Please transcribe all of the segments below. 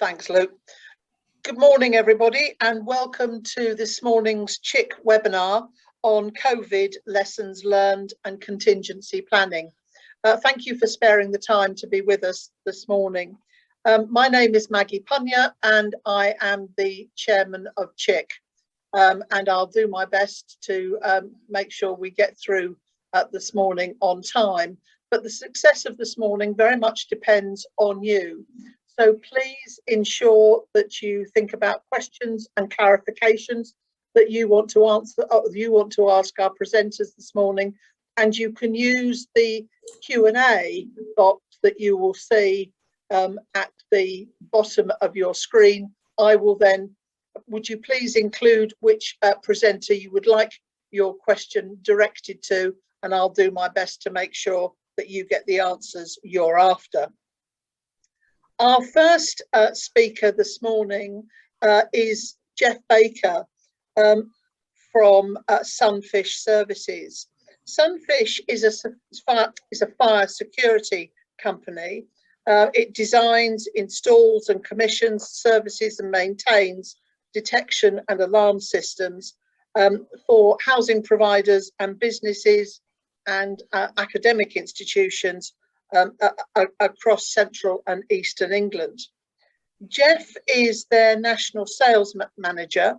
Thanks, Luke. Good morning, everybody, and welcome to this morning's CHIC webinar on COVID lessons learned and contingency planning. Thank you for sparing the time to be with us this morning. My name is Maggie Punya and I am the chairman of CHIC, and I'll do my best to make sure we get through this morning on time. But the success of this morning very much depends on you. So please ensure that you think about questions and clarifications that you want to answer, you want to ask our presenters this morning, and you can use the Q&A box that you will see at the bottom of your screen. I will then, would you please include which presenter you would like your question directed to, and I'll do my best to make sure that you get the answers you're after. Our first speaker this morning is Jeff Baker from Sunfish Services. Sunfish is a fire security company. It designs, installs and commissions services and maintains detection and alarm systems for housing providers and businesses and academic institutions across central and eastern England. Jeff is their national sales manager,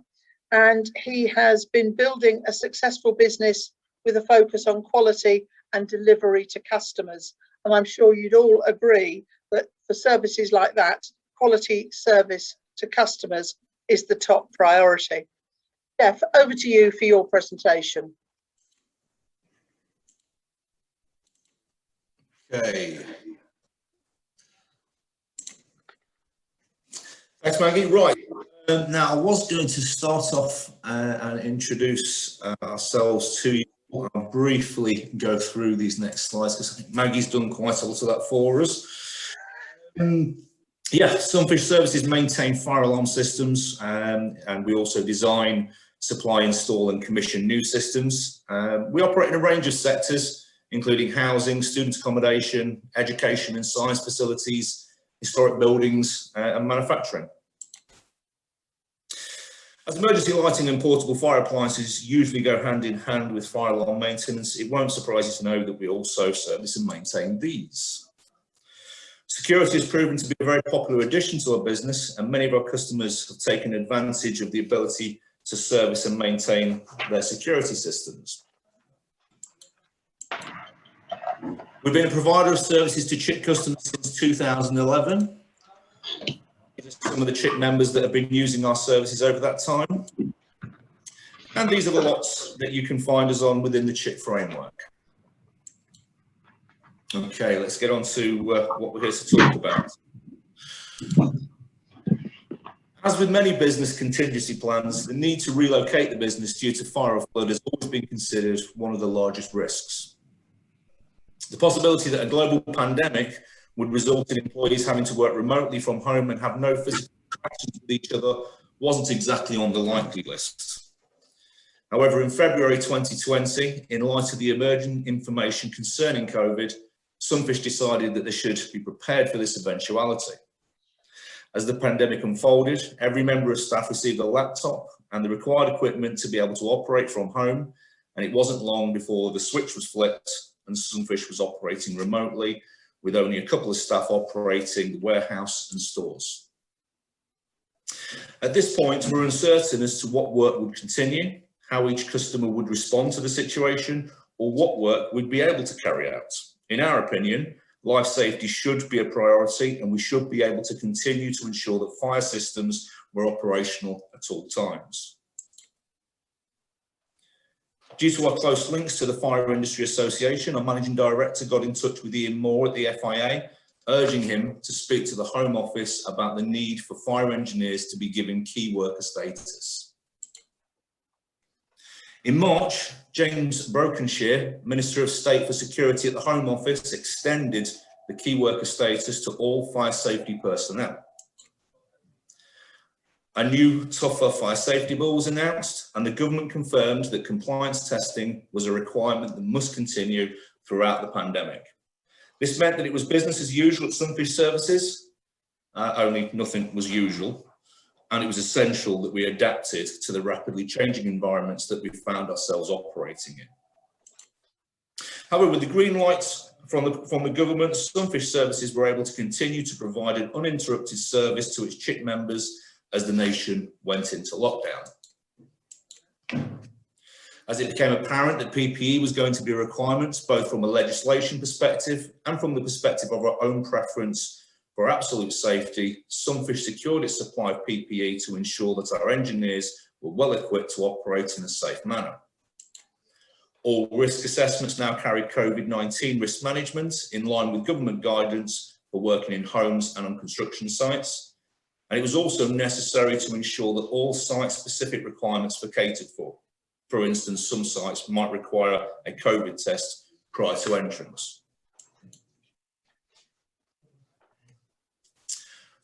and he has been building a successful business with a focus on quality and delivery to customers. And I'm sure you'd all agree that for services like that, quality service to customers is the top priority. Jeff, over to you for your presentation. Okay. Thanks, Maggie. Right. Now, I was going to start off and introduce ourselves to you. I'll briefly go through these next slides because I think Maggie's done quite a lot of that for us. Yeah, Sunfish Services maintain fire alarm systems, and we also design, supply, install and commission new systems. We operate in a range of sectors, including housing, student accommodation, education and science facilities, historic buildings and manufacturing. As emergency lighting and portable fire appliances usually go hand in hand with fire alarm maintenance, it won't surprise you to know that we also service and maintain these. Security has proven to be a very popular addition to our business, and many of our customers have taken advantage of the ability to service and maintain their security systems. We've been a provider of services to CHIC customers since 2011. These are some of the CHIC members that have been using our services over that time. And these are the lots that you can find us on within the CHIC framework. Okay, let's get on to what we're here to talk about. As with many business contingency plans, the need to relocate the business due to fire or flood has always been considered one of the largest risks. The possibility that a global pandemic would result in employees having to work remotely from home and have no physical interactions with each other wasn't exactly on the likely list. However, in February 2020, in light of the emerging information concerning COVID, Sunfish decided that they should be prepared for this eventuality. As the pandemic unfolded, every member of staff received a laptop and the required equipment to be able to operate from home, and it wasn't long before the switch was flipped and Sunfish was operating remotely, with only a couple of staff operating the warehouse and stores. At this point, we're uncertain as to what work would continue, how each customer would respond to the situation, or what work we'd be able to carry out. In our opinion, life safety should be a priority, and we should be able to continue to ensure that fire systems were operational at all times. Due to our close links to the Fire Industry Association, our Managing Director got in touch with Ian Moore at the FIA, urging him to speak to the Home Office about the need for fire engineers to be given key worker status. In March, James Brokenshire, Minister of State for Security at the Home Office, extended the key worker status to all fire safety personnel. A new, tougher fire safety bill was announced, and the government confirmed that compliance testing was a requirement that must continue throughout the pandemic. This meant that it was business as usual at Sunfish Services, only nothing was usual, and it was essential that we adapted to the rapidly changing environments that we found ourselves operating in. However, with the green lights from the government, Sunfish Services were able to continue to provide an uninterrupted service to its CHIC members as the nation went into lockdown. As it became apparent that PPE was going to be a requirement, both from a legislation perspective and from the perspective of our own preference for absolute safety, Sunfish secured its supply of PPE to ensure that our engineers were well equipped to operate in a safe manner. All risk assessments now carry COVID-19 risk management in line with government guidance for working in homes and on construction sites. And it was also necessary to ensure that all site-specific requirements were catered for. For instance, some sites might require a COVID test prior to entrance.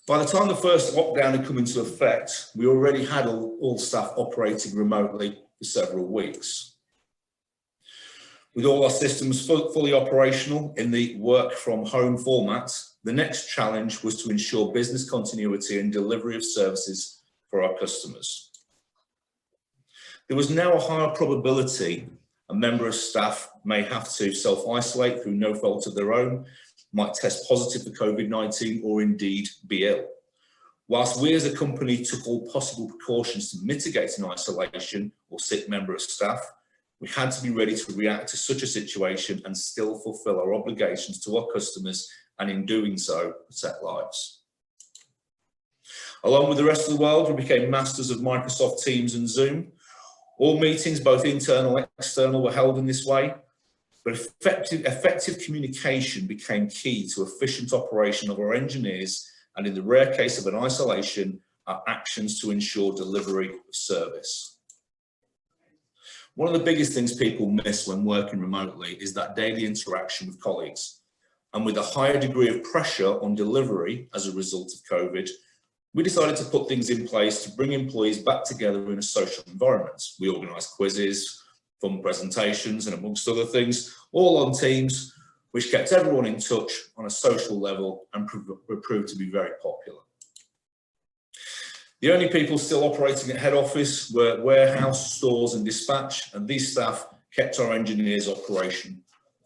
By the time the first lockdown had come into effect, we already had all staff operating remotely for several weeks. With all our systems fully operational in the work from home format, the next challenge was to ensure business continuity and delivery of services for our customers. There was now a higher probability a member of staff may have to self-isolate through no fault of their own, might test positive for COVID-19 or indeed be ill. Whilst we as a company took all possible precautions to mitigate an isolation or sick member of staff, we had to be ready to react to such a situation and still fulfill our obligations to our customers, and in doing so, protect lives. Along with the rest of the world, we became masters of Microsoft Teams and Zoom. All meetings, both internal and external, were held in this way, but effective communication became key to efficient operation of our engineers, and in the rare case of an isolation, our actions to ensure delivery of service. One of the biggest things people miss when working remotely is that daily interaction with colleagues. And with a higher degree of pressure on delivery as a result of COVID, we decided to put things in place to bring employees back together in a social environment. We organised quizzes, fun presentations, and amongst other things, all on Teams, which kept everyone in touch on a social level and proved to be very popular. The only people still operating at head office were warehouse, stores and dispatch, and these staff kept our engineers operation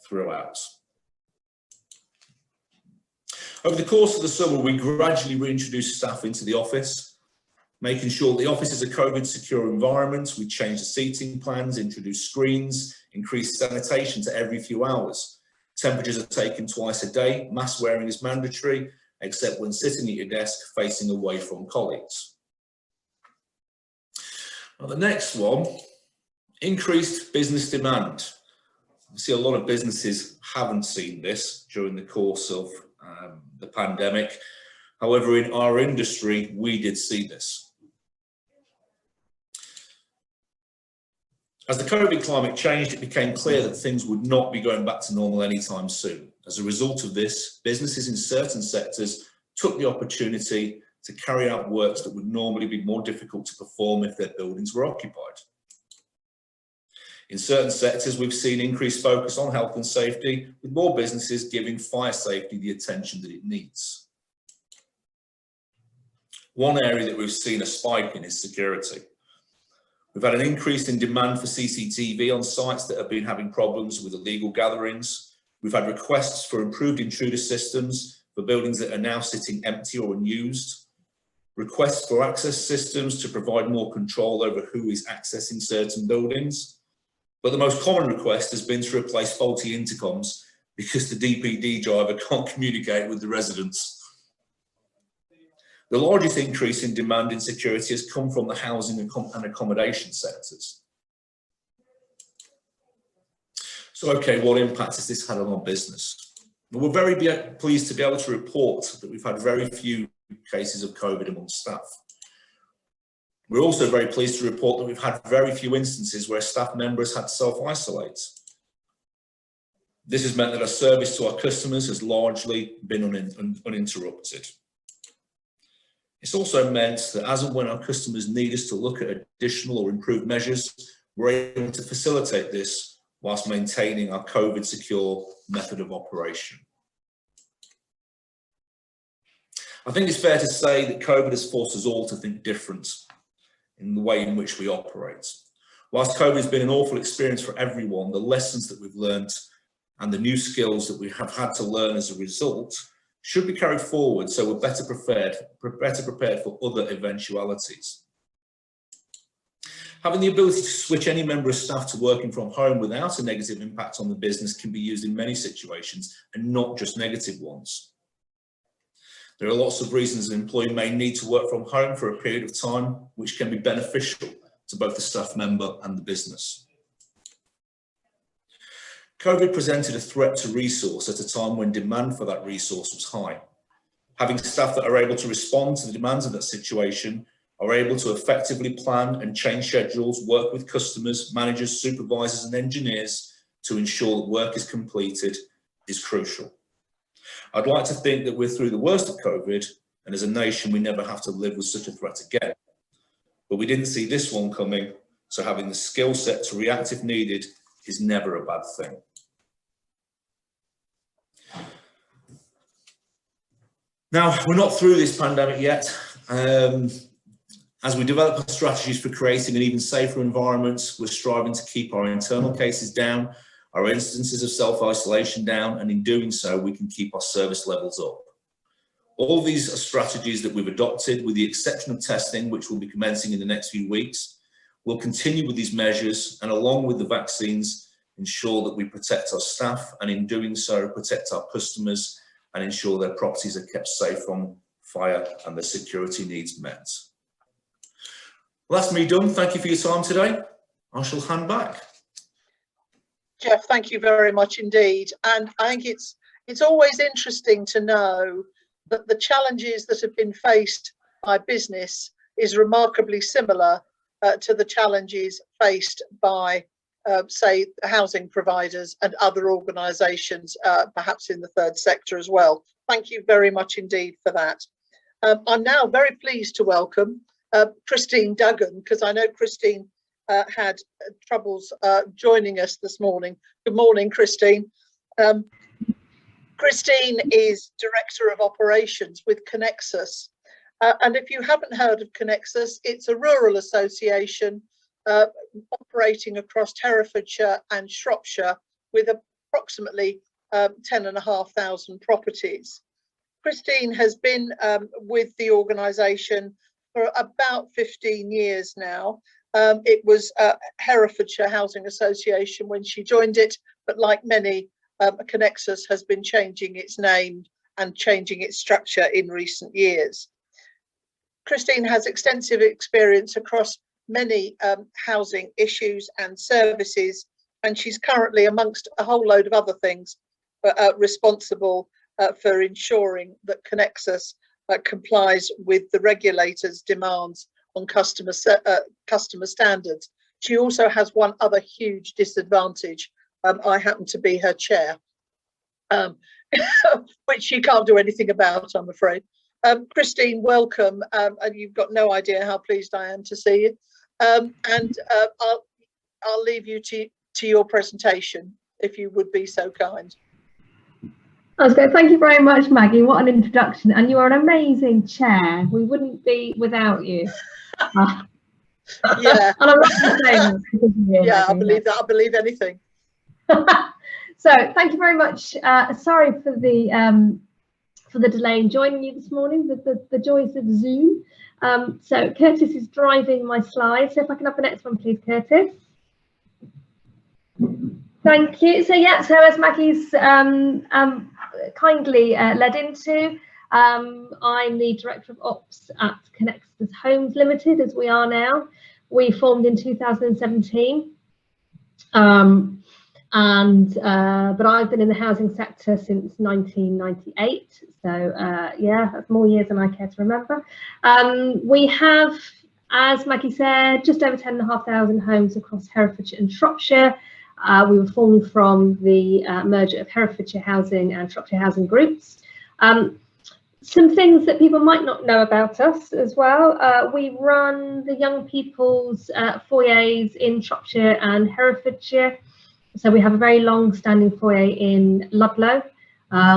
throughout. Over the course of the summer, we gradually reintroduced staff into the office, making sure the office is a COVID secure environment. We changed the seating plans, introduced screens, increased sanitation to every few hours. Temperatures are taken twice a day, mask wearing is mandatory, except when sitting at your desk facing away from colleagues. Now, the next one, increased business demand. We see a lot of businesses haven't seen this during the course of the pandemic. However, in our industry, we did see this. As the COVID climate changed, it became clear that things would not be going back to normal anytime soon. As a result of this, businesses in certain sectors took the opportunity to carry out works that would normally be more difficult to perform if their buildings were occupied. In certain sectors, we've seen increased focus on health and safety, with more businesses giving fire safety the attention that it needs. One area that we've seen a spike in is security. We've had an increase in demand for CCTV on sites that have been having problems with illegal gatherings. We've had requests for improved intruder systems for buildings that are now sitting empty or unused. Requests for access systems to provide more control over who is accessing certain buildings. But the most common request has been to replace faulty intercoms because the DPD driver can't communicate with the residents. The largest increase in demand in security has come from the housing and accommodation sectors. So, okay, what impact has this had on our business? Well, we're very pleased to be able to report that we've had very few cases of COVID among staff. We're also very pleased to report that we've had very few instances where staff members had to self-isolate. This has meant that our service to our customers has largely been uninterrupted. It's also meant that as and when our customers need us to look at additional or improved measures, we're able to facilitate this whilst maintaining our COVID secure method of operation. I think it's fair to say that COVID has forced us all to think different in the way in which we operate. Whilst COVID has been an awful experience for everyone, the lessons that we've learned and the new skills that we have had to learn as a result should be carried forward, so we're better prepared for other eventualities. Having the ability to switch any member of staff to working from home without a negative impact on the business can be used in many situations and not just negative ones. There are lots of reasons an employee may need to work from home for a period of time, which can be beneficial to both the staff member and the business. COVID presented a threat to resource at a time when demand for that resource was high. Having staff that are able to respond to the demands of that situation, are able to effectively plan and change schedules, work with customers, managers, supervisors and engineers to ensure that work is completed is crucial. I'd like to think that we're through the worst of COVID, and as a nation we never have to live with such a threat again. But we didn't see this one coming, so having the skill set to react if needed is never a bad thing. Now, we're not through this pandemic yet. As we develop our strategies for creating an even safer environment, we're striving to keep our internal cases down, our instances of self-isolation down, and in doing so, we can keep our service levels up. All of these are strategies that we've adopted, with the exception of testing, which will be commencing in the next few weeks. We'll continue with these measures, and along with the vaccines, ensure that we protect our staff, and in doing so, protect our customers and ensure their properties are kept safe from fire and their security needs met. Well, that's me done. Thank you for your time today. I shall hand back. Jeff, thank you very much indeed. And I think it's always interesting to know that the challenges that have been faced by business is remarkably similar to the challenges faced by, say, housing providers and other organisations, perhaps in the third sector as well. Thank you very much indeed for that. I'm now very pleased to welcome Christine Duggan, because I know Christine had troubles joining us this morning. Good morning, Christine. Christine is Director of Operations with Connexus. And if you haven't heard of Connexus, it's a rural association operating across Herefordshire and Shropshire with approximately 10,500 properties. Christine has been with the organisation for about 15 years now. It was Herefordshire Housing Association when she joined it, but like many, Connexus has been changing its name and changing its structure in recent years. Christine has extensive experience across many housing issues and services, and she's currently, amongst a whole load of other things, responsible for ensuring that Connexus complies with the regulator's demands on customer standards. She also has one other huge disadvantage. I happen to be her chair, which she can't do anything about, I'm afraid. Christine, welcome, and you've got no idea how pleased I am to see you. I'll leave you to your presentation, if you would be so kind. That's great. Thank you very much, Maggie. What an introduction. And you are an amazing chair. We wouldn't be without you. Yeah. And I'm not saying that. Yeah, I believe that. I believe anything. So thank you very much. Sorry for the delay in joining you this morning, the joys of Zoom. So Curtis is driving my slides. So if I can have the next one, please, Curtis. Thank you. So yeah, so as Maggie's kindly led into, I'm the Director of Ops at Connexus Homes Limited, as we are now. We formed in 2017. But I've been in the housing sector since 1998, so yeah, that's more years than I care to remember. We have, as Maggie said, just over 10,500 homes across Herefordshire and Shropshire. We were formed from the merger of Herefordshire Housing and Shropshire Housing Groups. Some things that people might not know about us as well. We run the young people's foyers in Shropshire and Herefordshire. So we have a very long-standing foyer in Ludlow,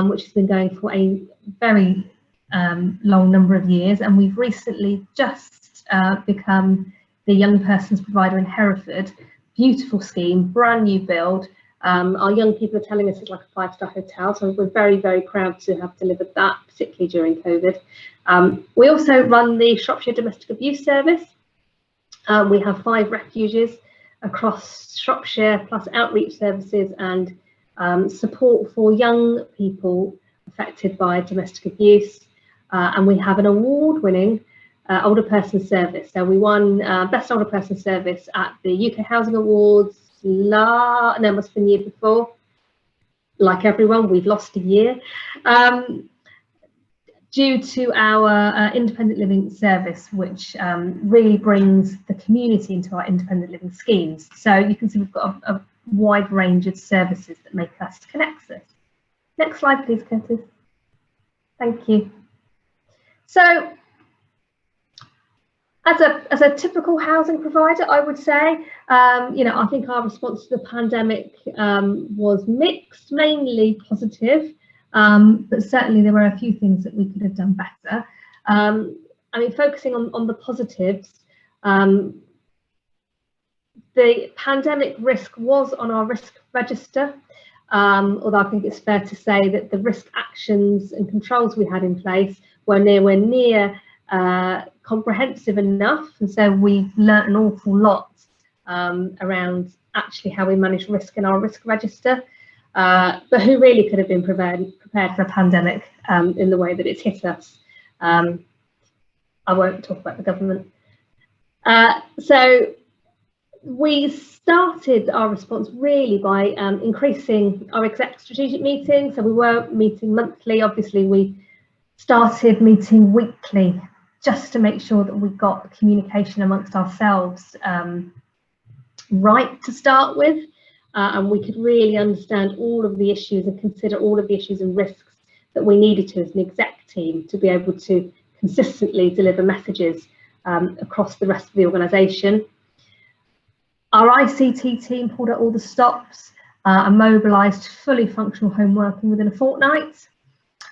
which has been going for a very long number of years, and we've recently just become the young persons provider in Hereford. Beautiful scheme, brand new build. Our young people are telling us it's like a 5-star hotel, so we're very, very proud to have delivered that, particularly during COVID. We also run the Shropshire Domestic Abuse Service. We have 5 refuges across Shropshire, plus outreach services and support for young people affected by domestic abuse. And we have an award-winning older person service. So we won Best Older Person Service at the UK Housing Awards. No, it must have been the year before. Like everyone, we've lost a year due to our independent living service, which really brings the community into our independent living schemes. So you can see we've got a wide range of services that make us Connexus. Next slide, please, Curtis. Thank you. So, as a typical housing provider, I would say, you know, I think our response to the pandemic was mixed, mainly positive, but certainly there were a few things that we could have done better. I mean, focusing on the positives, the pandemic risk was on our risk register, although I think it's fair to say that the risk actions and controls we had in place were nowhere near comprehensive enough, and so we've learnt an awful lot around actually how we manage risk in our risk register, but who really could have been prepared for a pandemic in the way that it's hit us. I won't talk about the government. So we started our response really by increasing our exec strategic meetings. So we were meeting monthly. Obviously we started meeting weekly, just to make sure that we got communication amongst ourselves right to start with, and we could really understand all of the issues and consider all of the issues and risks that we needed to as an exec team to be able to consistently deliver messages across the rest of the organisation. Our ICT team pulled out all the stops and mobilised fully functional home working within a fortnight.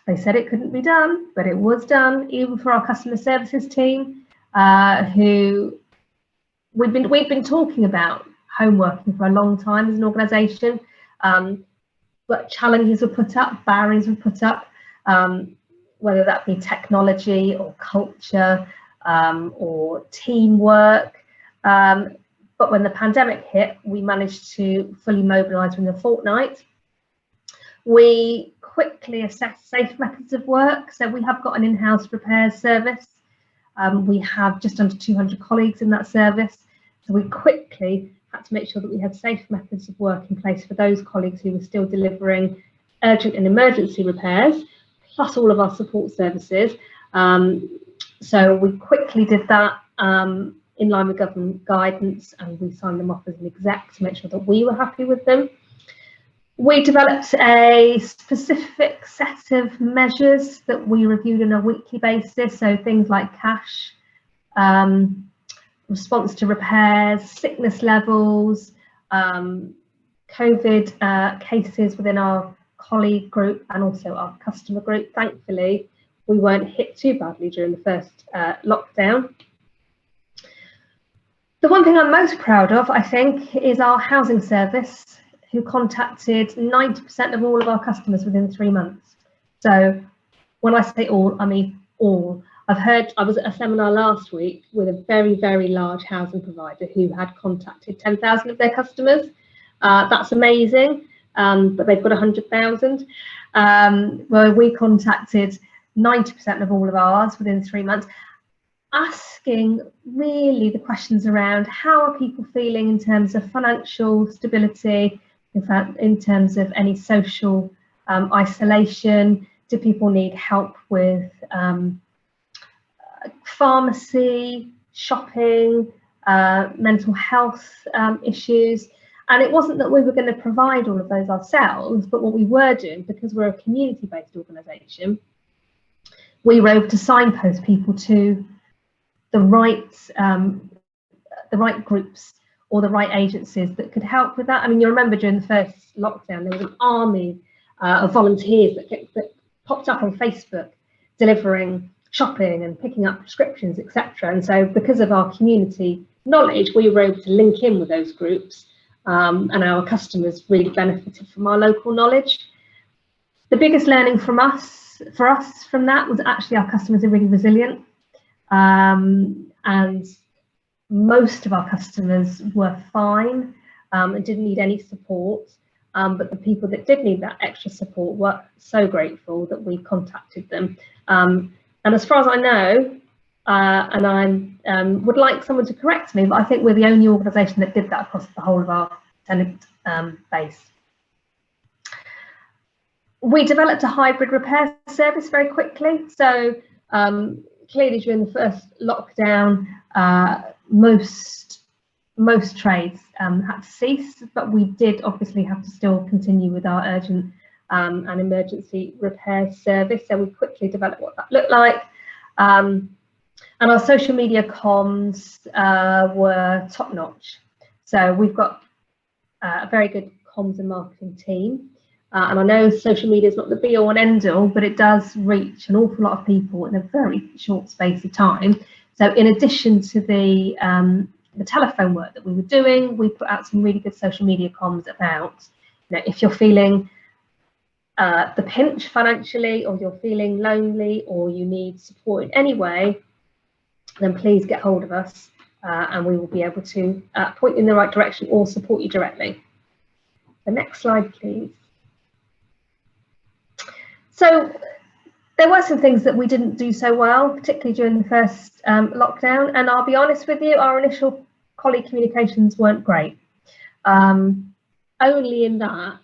They said it couldn't be done, but it was done, even for our customer services team, who we've been talking about home working for a long time as an organisation, but challenges were put up, barriers were put up, whether that be technology or culture or teamwork. But when the pandemic hit, we managed to fully mobilise within a fortnight. We quickly assess safe methods of work. So we have got an in-house repairs service. We have just under 200 colleagues in that service. So we quickly had to make sure that we had safe methods of work in place for those colleagues who were still delivering urgent and emergency repairs, plus all of our support services. So we quickly did that in line with government guidance, and we signed them off as an exec to make sure that we were happy with them. We developed a specific set of measures that we reviewed on a weekly basis, so things like cash, response to repairs, sickness levels, COVID cases within our colleague group and also our customer group. Thankfully, we weren't hit too badly during the first lockdown. The one thing I'm most proud of, I think, is our housing service, who contacted 90% of all of our customers within 3 months. So when I say all, I mean all. I was at a seminar last week with a very, very large housing provider who had contacted 10,000 of their customers. That's amazing, but they've got 100,000. Where we contacted 90% of all of ours within 3 months, asking really the questions around how are people feeling in terms of financial stability, in fact, in terms of any social isolation. Do people need help with pharmacy, shopping, mental health issues? And it wasn't that we were going to provide all of those ourselves, but what we were doing, because we're a community-based organisation, we were able to signpost people to the right groups or the right agencies that could help with that. I mean, you remember during the first lockdown, there was an army of volunteers that popped up on Facebook delivering shopping and picking up prescriptions, etc. And so because of our community knowledge, we were able to link in with those groups, and our customers really benefited from our local knowledge. The biggest learning for us from that was actually our customers are really resilient, and most of our customers were fine and didn't need any support, but the people that did need that extra support were so grateful that we contacted them. And as far as I know, and I would like someone to correct me, but I think we're the only organisation that did that across the whole of our tenant base. We developed a hybrid repair service very quickly. So clearly during the first lockdown, most trades had to cease, but we did obviously have to still continue with our urgent and emergency repair service. So we quickly developed what that looked like. And our social media comms were top notch. So we've got a very good comms and marketing team. And I know social media is not the be all and end all, but it does reach an awful lot of people in a very short space of time. So in addition to the telephone work that we were doing, we put out some really good social media comms about, if you're feeling the pinch financially, or you're feeling lonely, or you need support in any way, then please get hold of us and we will be able to point you in the right direction or support you directly. The next slide, please. So there were some things that we didn't do so well, particularly during the first lockdown. And I'll be honest with you, our initial colleague communications weren't great. Only in that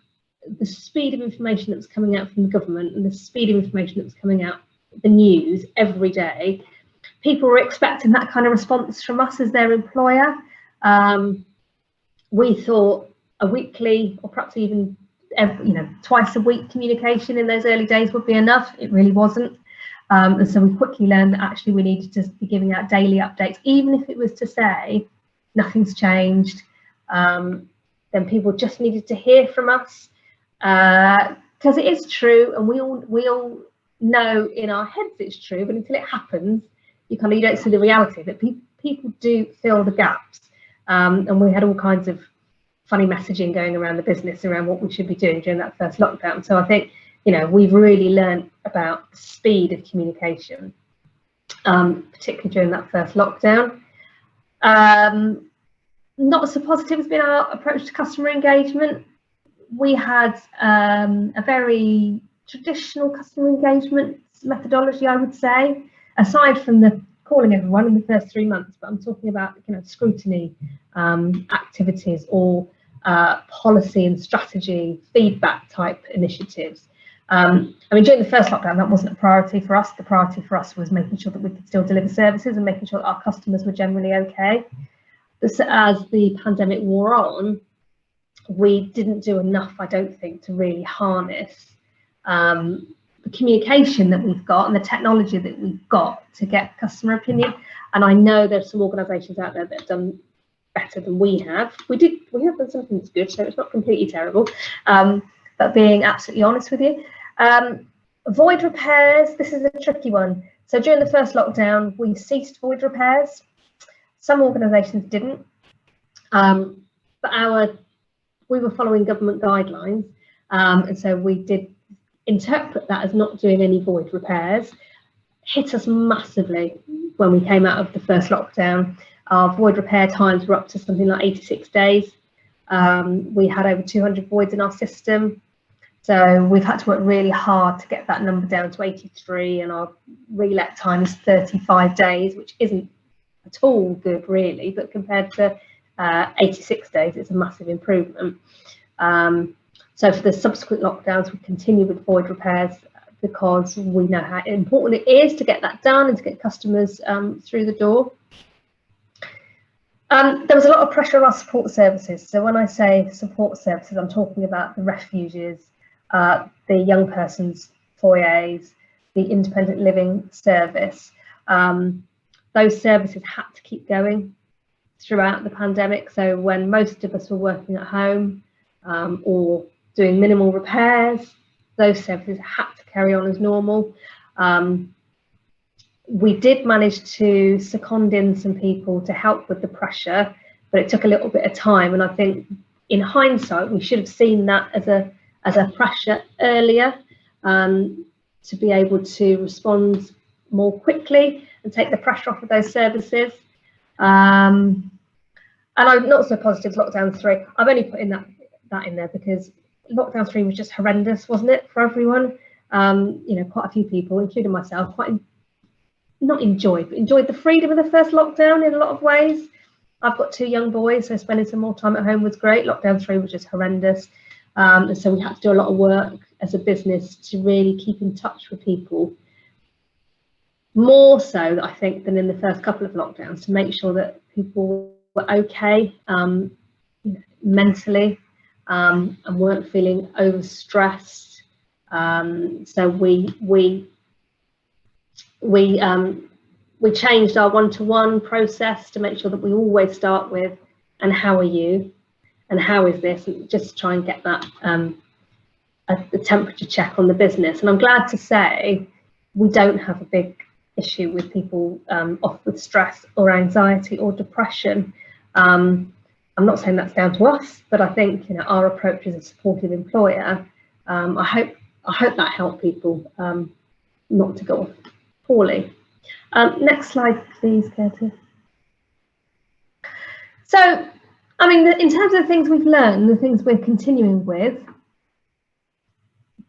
the speed of information that was coming out from the government and the speed of information that was coming out the news every day, people were expecting that kind of response from us as their employer. We thought a weekly or perhaps even twice a week communication in those early days would be enough. It really wasn't. And so we quickly learned that actually we needed to be giving out daily updates, even if it was to say nothing's changed. Then people just needed to hear from us, because it is true, and we all know in our heads it's true, but until it happens, you don't see the reality that people do fill the gaps. And we had all kinds of funny messaging going around the business around what we should be doing during that first lockdown. So I think, we've really learned about the speed of communication, particularly during that first lockdown. Not so positive has been our approach to customer engagement. We had a very traditional customer engagement methodology, I would say, aside from the calling everyone in the first 3 months, but I'm talking about scrutiny activities or policy and strategy feedback type initiatives. During the first lockdown, that wasn't a priority for us. The priority for us was making sure that we could still deliver services and making sure that our customers were generally okay. As the pandemic wore on, we didn't do enough, I don't think, to really harness the communication that we've got and the technology that we've got to get customer opinion. And I know there's some organisations out there that have done better than we have. We have done something that's good, so it's not completely terrible. But being absolutely honest with you, void repairs, this is a tricky one. So during the first lockdown, we ceased void repairs. Some organisations didn't, but we were following government guidelines, and so we did interpret that as not doing any void repairs. Hit us massively when we came out of the first lockdown. Our void repair times were up to something like 86 days. We had over 200 voids in our system, so we've had to work really hard to get that number down to 83, and our relet time is 35 days, which isn't at all good really, but compared to 86 days, it's a massive improvement. So for the subsequent lockdowns, we continue with void repairs because we know how important it is to get that done and to get customers through the door. There was a lot of pressure on our support services. So when I say support services, I'm talking about the refuges, the young person's foyers, the independent living service. Those services had to keep going throughout the pandemic. So when most of us were working at home or doing minimal repairs, those services had to carry on as normal. We did manage to second in some people to help with the pressure, but it took a little bit of time. And I think in hindsight, we should have seen that as a pressure earlier, to be able to respond more quickly and take the pressure off of those services. And I'm not so positive lockdown 3. I've only put in that in there because lockdown 3 was just horrendous, wasn't it, for everyone? You know, quite a few people, including myself, not enjoyed, but enjoyed the freedom of the first lockdown in a lot of ways. I've got 2 young boys, so spending some more time at home was great. Lockdown 3 was just horrendous. And so we had to do a lot of work as a business to really keep in touch with people. More so, I think, than in the first couple of lockdowns, to make sure that people were okay, you know, mentally, and weren't feeling overstressed. So we changed our one-to-one process to make sure that we always start with, and how are you, and how is this, and just try and get that the temperature check on the business. And I'm glad to say we don't have a big issue with people off with stress or anxiety or depression. I'm not saying that's down to us, but I think, you know, our approach as a supportive employer, I hope that helped people not to go off poorly. Next slide, please, Katie. So, I mean, in terms of the things we've learned, the things we're continuing with,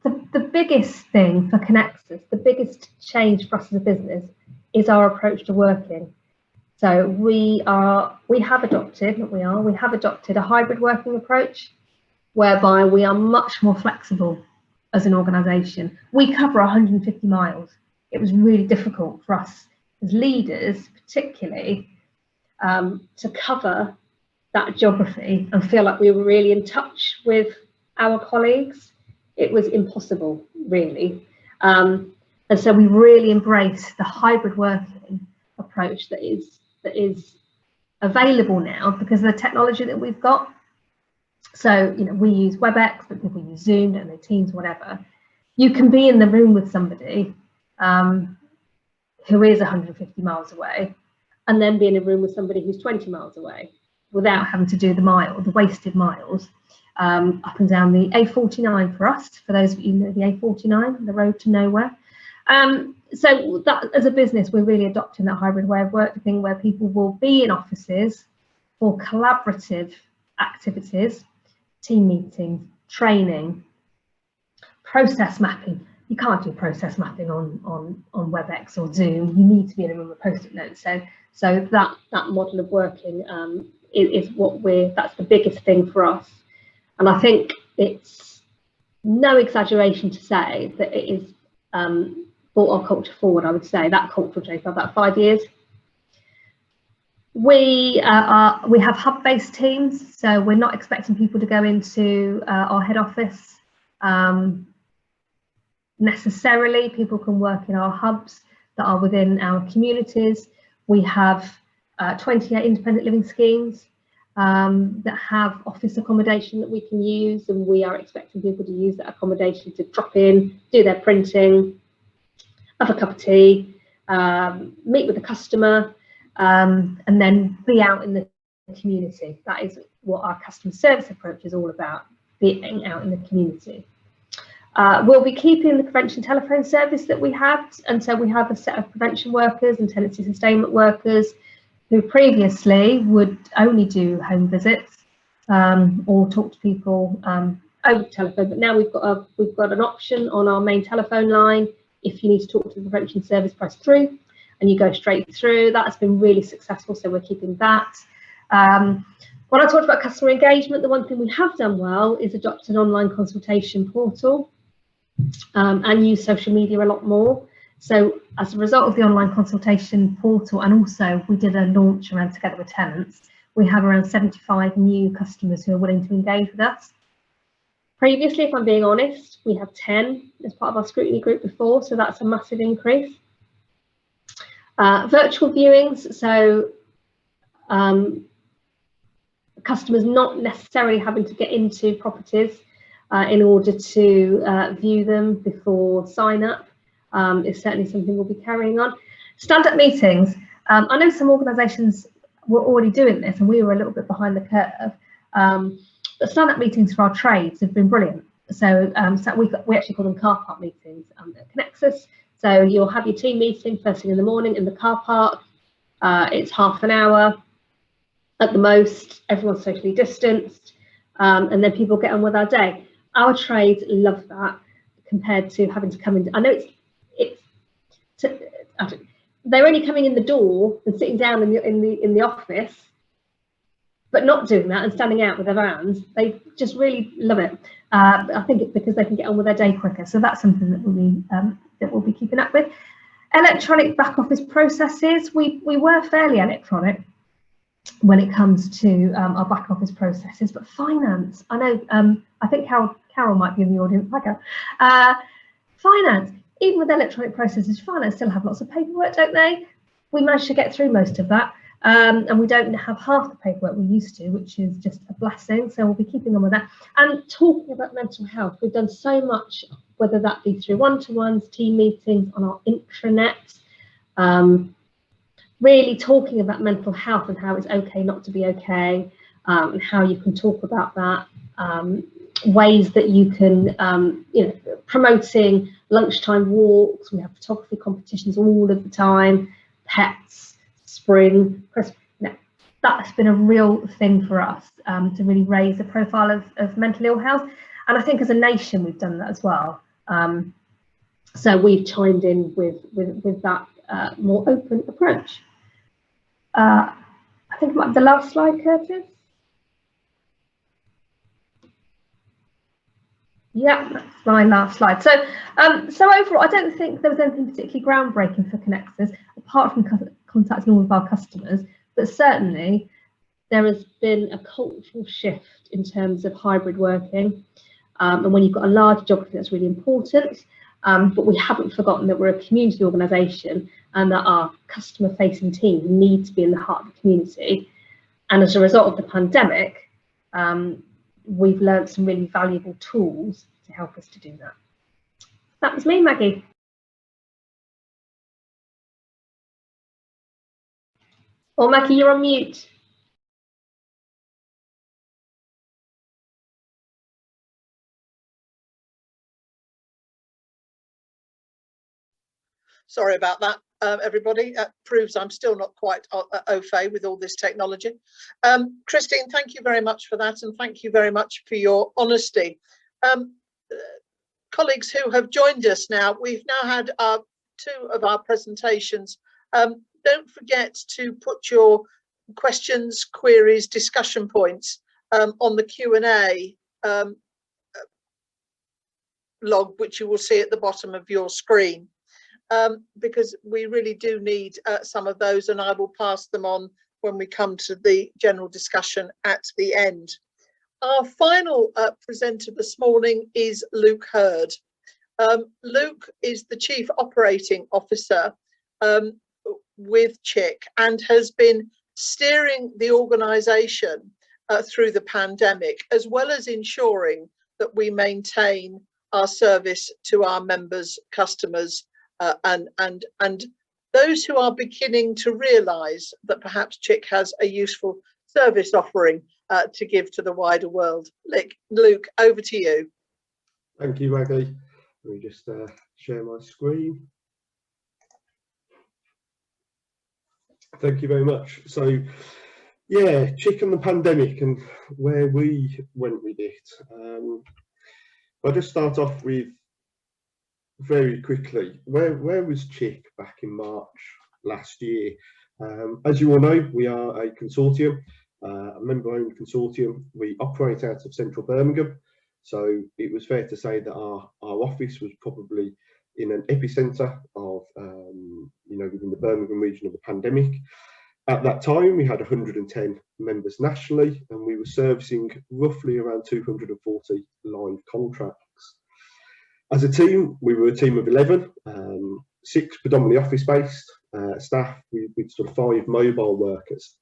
the biggest thing for Connexus, the biggest change for us as a business, is our approach to working. So we have adopted a hybrid working approach, whereby we are much more flexible as an organisation. We cover 150 miles. It was really difficult for us as leaders, particularly, to cover that geography and feel like we were really in touch with our colleagues. It was impossible, really. And so we really embraced the hybrid working approach that is available now because of the technology that we've got. So, you know, we use WebEx, but people use Zoom, don't they, Teams, whatever. You can be in the room with somebody who is 150 miles away, and then be in a room with somebody who's 20 miles away without having to do the wasted miles up and down the A49 for us, for those of you who know the A49, the road to nowhere. So that, as a business, we're really adopting that hybrid way of working, where people will be in offices for collaborative activities, team meetings, training, process mapping. You can't do process mapping on WebEx or Zoom. You need to be in a room with Post-it notes. So that model of working is that's the biggest thing for us. And I think it's no exaggeration to say that it is brought our culture forward. I would say that culture will take about 5 years. We have hub-based teams, so we're not expecting people to go into our head office necessarily. People can work in our hubs that are within our communities. We have 28 independent living schemes that have office accommodation that we can use, and we are expecting people to use that accommodation to drop in, do their printing, have a cup of tea, meet with the customer, and then be out in the community. That is what our customer service approach is all about, being out in the community. We'll be keeping the prevention telephone service that we had, and so we have a set of prevention workers and tenancy sustainment workers who previously would only do home visits or talk to people over the telephone. But now we've got an option on our main telephone line. If you need to talk to the prevention service, press through, and you go straight through. That's been really successful, so we're keeping that. When I talked about customer engagement, the one thing we have done well is adopt an online consultation portal and use social media a lot more. So as a result of the online consultation portal, and also we did a launch around Together with Tenants, we have around 75 new customers who are willing to engage with us. Previously, if I'm being honest, we have 10 as part of our scrutiny group before, so that's a massive increase. Virtual viewings, so customers not necessarily having to get into properties in order to view them before sign up is certainly something we'll be carrying on. Stand-up meetings. I know some organisations were already doing this, and we were a little bit behind the curve. But stand-up meetings for our trades have been brilliant. So, we actually call them car park meetings at Connexus. So you'll have your team meeting first thing in the morning in the car park. It's half an hour at the most. Everyone's socially distanced, and then people get on with our day. Our trades love that compared to having to come in. I know they're only coming in the door and sitting down in the office, but not doing that and standing out with their vans. They just really love it. I think it's because they can get on with their day quicker. So that's something that we'll be keeping up with. Electronic back office processes. We were fairly electronic when it comes to our back office processes, but finance. I know. I think Carol might be in the audience. Finance. Even with electronic processes, finance still have lots of paperwork, don't they? We managed to get through most of that, and we don't have half the paperwork we used to, which is just a blessing. So we'll be keeping on with that. And talking about mental health, we've done so much, whether that be through one-to-ones, team meetings, on our intranet, really talking about mental health and how it's okay not to be okay, and how you can talk about that. Ways that you can, promoting lunchtime walks. We have photography competitions all of the time, pets, spring, Christmas. That's been a real thing for us to really raise the profile of mental ill health. And I think as a nation, we've done that as well. So we've chimed in with that more open approach. I think the last slide, Curtis. Yeah, that's my last slide. So, so overall, I don't think there was anything particularly groundbreaking for Connexus, apart from contacting all of our customers. But certainly, there has been a cultural shift in terms of hybrid working. And when you've got a large geography, that's really important. But we haven't forgotten that we're a community organisation and that our customer-facing teams need to be in the heart of the community. And as a result of the pandemic, we've learned some really valuable tools to help us to do that. That was me, Maggie. Oh, Maggie, you're on mute. Sorry about that, everybody. That proves I'm still not quite au fait with all this technology. Christine, thank you very much for that, and thank you very much for your honesty. Colleagues who have joined us now, we've now had two of our presentations. Don't forget to put your questions, queries, discussion points on the Q&A log, which you will see at the bottom of your screen. Because we really do need some of those, and I will pass them on when we come to the general discussion at the end. Our final presenter this morning is Luke Hurd. Luke is the Chief Operating Officer with CHIC and has been steering the organisation through the pandemic, as well as ensuring that we maintain our service to our members, customers, and those who are beginning to realise that perhaps CHIC has a useful service offering to give to the wider world. Luke, over to you. Thank you, Maggie. Let me just share my screen. Thank you very much. So, yeah, CHIC and the pandemic and where we went with it. I'll just start off with very quickly, where was CHIC back in March last year? As you all know, we are a consortium, a member-owned consortium. We operate out of central Birmingham, so it was fair to say that our office was probably in an epicentre of, within the Birmingham region of the pandemic. At that time, we had 110 members nationally, and we were servicing roughly around 240 live contracts. As a team, we were a team of 11, 6 predominantly office-based staff, with sort of 5 mobile workers.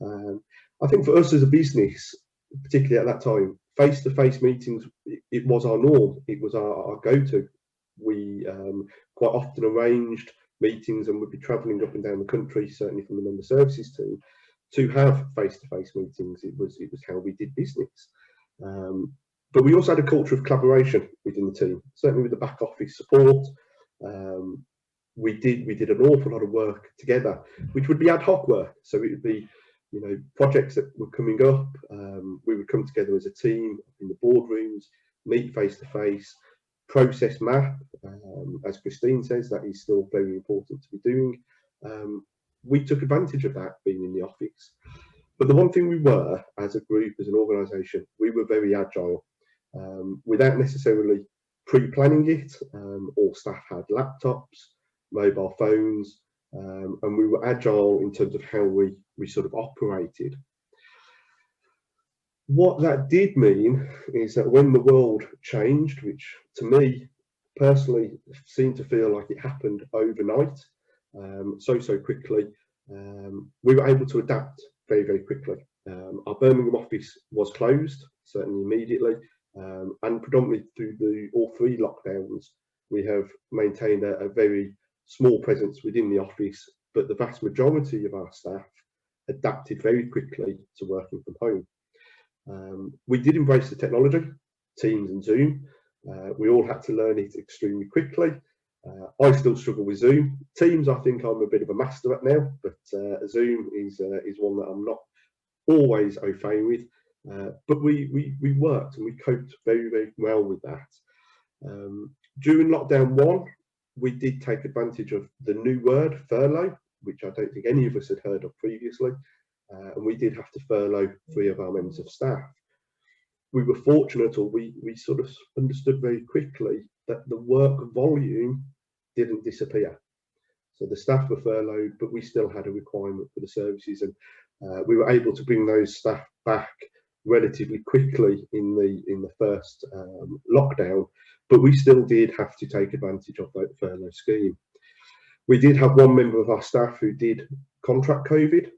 I think for us as a business, particularly at that time, face-to-face meetings, it was our norm, it was our go-to. We quite often arranged meetings, and we'd be travelling up and down the country, certainly from the member services team, to have face-to-face meetings. It was how we did business. But we also had a culture of collaboration within the team, certainly with the back office support. We did an awful lot of work together, which would be ad hoc work. So it would be, you know, projects that were coming up. We would come together as a team in the boardrooms, meet face to face, process map. As Christine says, that is still very important to be doing. We took advantage of that being in the office. But the one thing we were, as a group, as an organisation, we were very agile, without necessarily pre-planning it. All staff had laptops, mobile phones, and we were agile in terms of how we sort of operated. What that did mean is that when the world changed, which to me personally seemed to feel like it happened overnight, so quickly, we were able to adapt very, very quickly. Our Birmingham office was closed, certainly immediately, and predominantly through all 3 lockdowns, we have maintained a very small presence within the office, but the vast majority of our staff adapted very quickly to working from home. We did embrace the technology, Teams and Zoom. We all had to learn it extremely quickly. I still struggle with Zoom. Teams, I think I'm a bit of a master at now, but Zoom is one that I'm not always au fait with. But we worked and we coped very, very well with that. During lockdown 1, we did take advantage of the new word, furlough, which I don't think any of us had heard of previously. And we did have to furlough 3 of our members of staff. We were fortunate, or we sort of understood very quickly that the work volume didn't disappear. So the staff were furloughed, but we still had a requirement for the services, and we were able to bring those staff back relatively quickly in the first lockdown, but we still did have to take advantage of that furlough scheme. We did have one member of our staff who did contract COVID,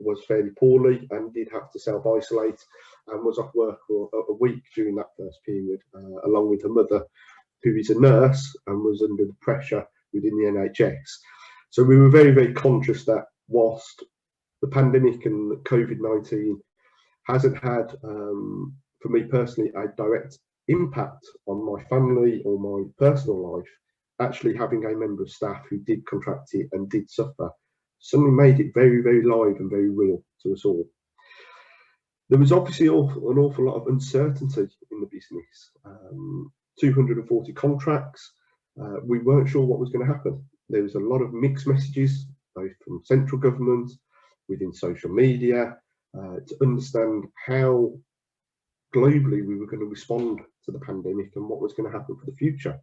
was fairly poorly and did have to self-isolate and was off work for a week during that first period, along with her mother, who is a nurse and was under the pressure within the NHS. So we were very, very conscious that whilst the pandemic and COVID-19 hasn't had, for me personally, a direct impact on my family or my personal life, actually having a member of staff who did contract it and did suffer suddenly made it very, very live and very real to us all. There was obviously an awful lot of uncertainty in the business. 240 contracts. We weren't sure what was going to happen. There was a lot of mixed messages, both from central government, within social media, to understand how globally we were going to respond to the pandemic and what was going to happen for the future.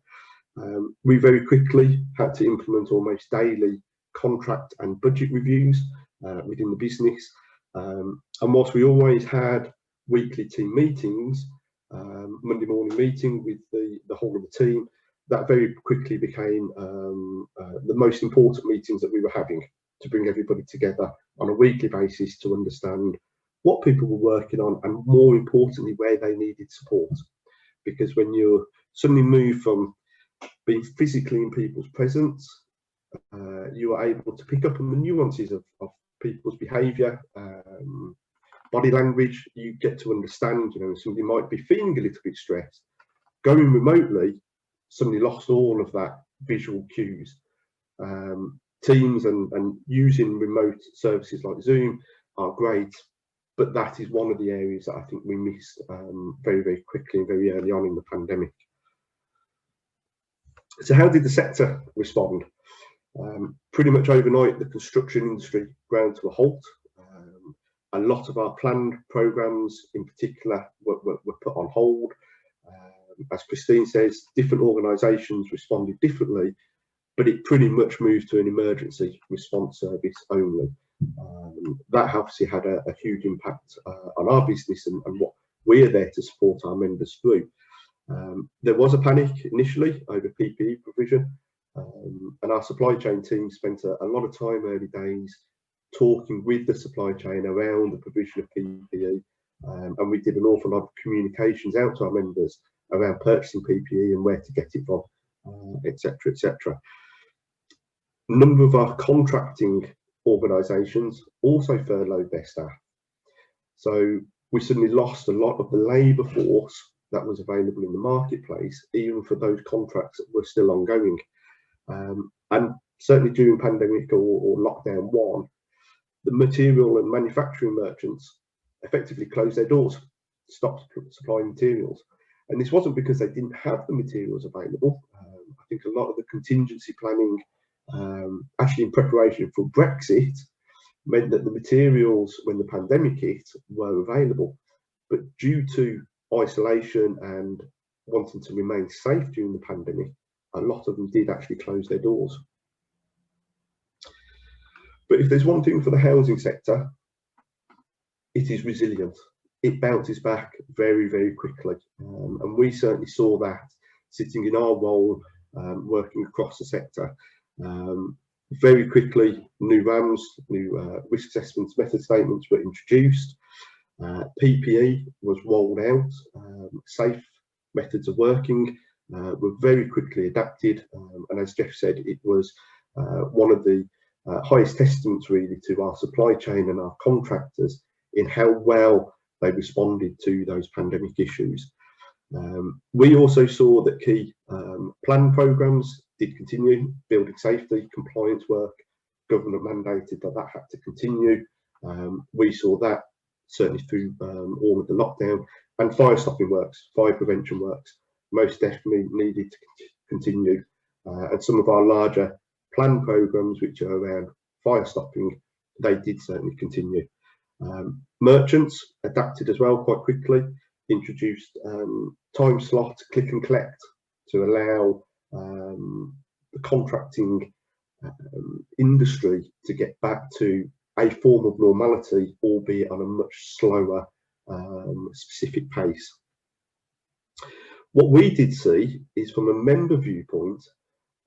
We very quickly had to implement almost daily contract and budget reviews within the business. And whilst we always had weekly team meetings, Monday morning meeting with the whole of the team, that very quickly became the most important meetings that we were having, to bring everybody together on a weekly basis to understand what people were working on and, more importantly, where they needed support. Because when you suddenly move from being physically in people's presence, you are able to pick up on the nuances of people's behaviour, body language. You get to understand, you know, somebody might be feeling a little bit stressed. Going remotely, somebody lost all of that visual cues. Teams and using remote services like Zoom are great, but that is one of the areas that I think we missed very, very quickly and very early on in the pandemic. So how did the sector respond? Pretty much overnight, the construction industry ground to a halt. A lot of our planned programmes in particular were put on hold. As Christine says, different organisations responded differently, but it pretty much moved to an emergency response service only. That obviously had a huge impact on our business and what we're there to support our members through. There was a panic initially over PPE provision, and our supply chain team spent a lot of time early days talking with the supply chain around the provision of PPE, and we did an awful lot of communications out to our members around purchasing PPE and where to get it from, etc., etc. A number of our contracting organisations also furloughed their staff. So we suddenly lost a lot of the labour force that was available in the marketplace, even for those contracts that were still ongoing. And certainly during pandemic or lockdown one, the material and manufacturing merchants effectively closed their doors, stopped supplying materials. And this wasn't because they didn't have the materials available. I think a lot of the contingency planning, actually in preparation for Brexit, meant that the materials when the pandemic hit were available. But due to isolation and wanting to remain safe during the pandemic, a lot of them did actually close their doors. But if there's one thing for the housing sector, it is resilient. It bounces back very, very quickly. And we certainly saw that sitting in our role, working across the sector. Very quickly, new RAMs, new risk assessments, method statements were introduced. PPE was rolled out. Safe methods of working were very quickly adapted. And as Jeff said, it was one of the highest testaments really to our supply chain and our contractors in how well they responded to those pandemic issues. We also saw that key plan programmes did continue. Building safety, compliance work, government mandated that had to continue. We saw that certainly through all of the lockdown, and fire stopping works, fire prevention works, most definitely needed to continue. And some of our larger plan programmes, which are around fire stopping, they did certainly continue. Merchants adapted as well quite quickly, introduced time slot click and collect to allow the contracting industry to get back to a form of normality, albeit on a much slower specific pace. What we did see is, from a member viewpoint,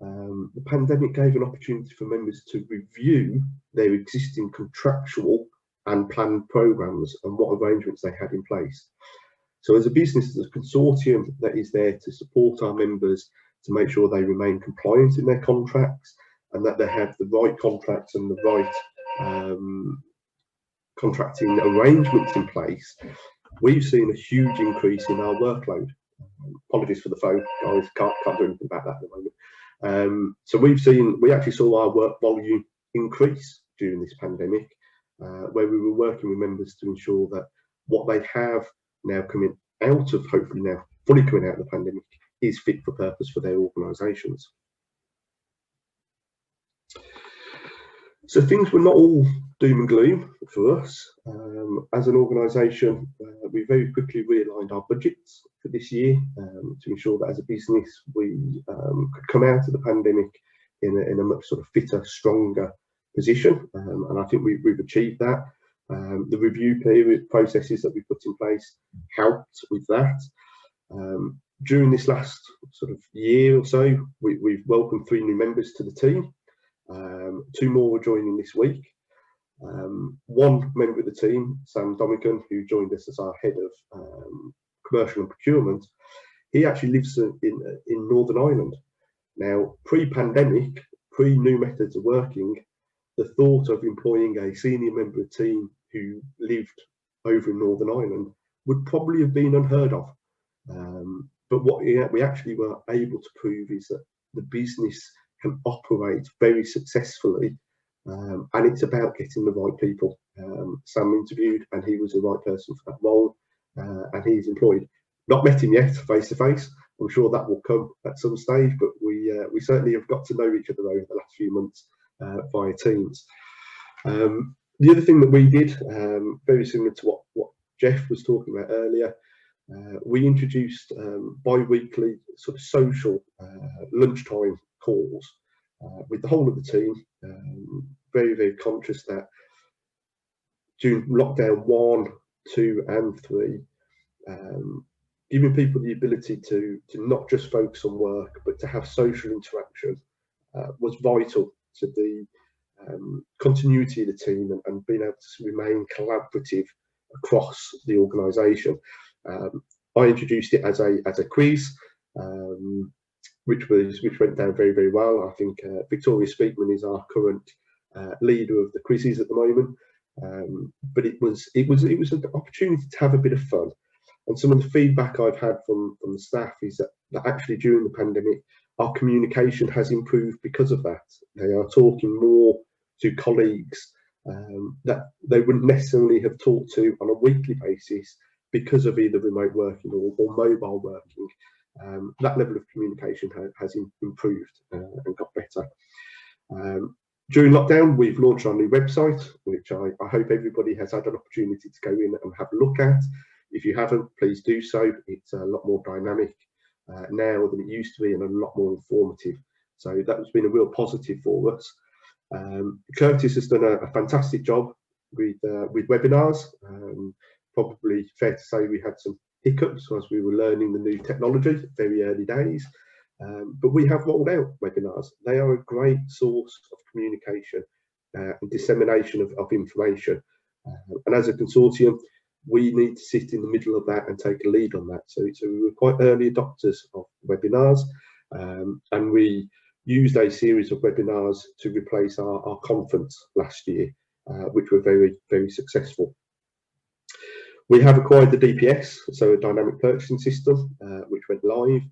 the pandemic gave an opportunity for members to review their existing contractual and planned programmes and what arrangements they had in place. So as a business, there's a consortium that is there to support our members to make sure they remain compliant in their contracts and that they have the right contracts and the right contracting arrangements in place. We've seen a huge increase in our workload. Apologies for the phone, guys, can't do anything about that at the moment. So we actually saw our work volume increase during this pandemic, where we were working with members to ensure that what they have now coming out of, hopefully now fully coming out of the pandemic, is fit for purpose for their organisations. So things were not all doom and gloom for us. As an organisation, we very quickly realigned our budgets for this year to ensure that as a business we could come out of the pandemic in a much sort of fitter, stronger position, and I think we've achieved that. The review period processes that we put in place helped with that. During this last sort of year or so, we've welcomed 3 new members to the team. 2 more were joining this week. One member of the team, Sam Domigan, who joined us as our head of commercial and procurement, he actually lives in Northern Ireland. Now, pre-pandemic, pre-new methods of working, the thought of employing a senior member of the team who lived over in Northern Ireland would probably have been unheard of. But what we actually were able to prove is that the business can operate very successfully, and it's about getting the right people. Sam interviewed and he was the right person for that role, and he's employed. Not met him yet face to face. I'm sure that will come at some stage, but we certainly have got to know each other over the last few months via Teams. The other thing that we did, very similar to what Jeff was talking about earlier, we introduced bi-weekly sort of social lunchtime calls with the whole of the team. Very, very conscious that during lockdown 1, 2 and 3, giving people the ability to not just focus on work but to have social interaction was vital to the continuity of the team and being able to remain collaborative across the organisation. I introduced it as a quiz. which went down very, very well. I think Victoria Speakman is our current leader of the quizzes at the moment. But it was an opportunity to have a bit of fun. And some of the feedback I've had from the staff is that actually during the pandemic, our communication has improved because of that. They are talking more to colleagues that they wouldn't necessarily have talked to on a weekly basis because of either remote working or mobile working. That level of communication has improved and got better. During lockdown, we've launched our new website, which I hope everybody has had an opportunity to go in and have a look at. If you haven't, please do so. It's a lot more dynamic now than it used to be, and a lot more informative. So that's been a real positive for us. Curtis has done a fantastic job with webinars. Probably fair to say we had some hiccups as we were learning the new technology, very early days. But we have rolled out webinars. They are a great source of communication and dissemination of information. And as a consortium, we need to sit in the middle of that and take a lead on that. So we were quite early adopters of webinars, and we used a series of webinars to replace our conference last year, which were very, very successful. We have acquired the DPS, so a dynamic purchasing system, which went live,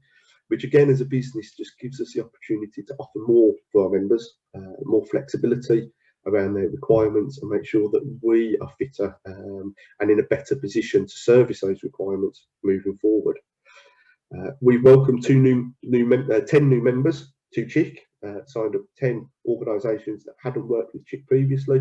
which again as a business just gives us the opportunity to offer more for our members, more flexibility around their requirements, and make sure that we are fitter and in a better position to service those requirements moving forward. We've welcomed 10 new members to CHIC, signed up 10 organisations that hadn't worked with CHIC previously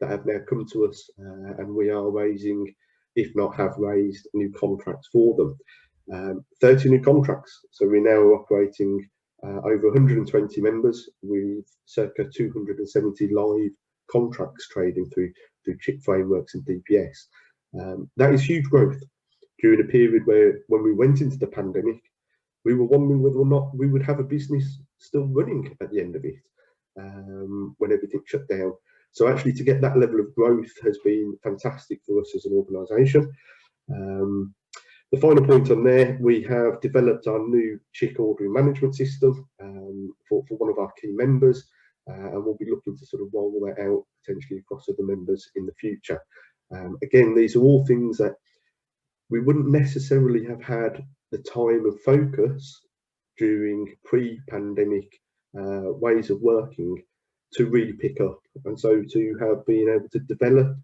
that have now come to us, and we are raising, if not have raised, new contracts for them. 30 new contracts, so we're now operating over 120 members with circa 270 live contracts trading through CHIC frameworks and DPS. That is huge growth during a period where, when we went into the pandemic, we were wondering whether or not we would have a business still running at the end of it when everything shut down. So actually to get that level of growth has been fantastic for us as an organisation. The final point on there, we have developed our new CHIC ordering management system for one of our key members, and we'll be looking to sort of roll that out potentially across other members in the future. Again, these are all things that we wouldn't necessarily have had the time and focus during pre-pandemic ways of working to really pick up. And so to have been able to develop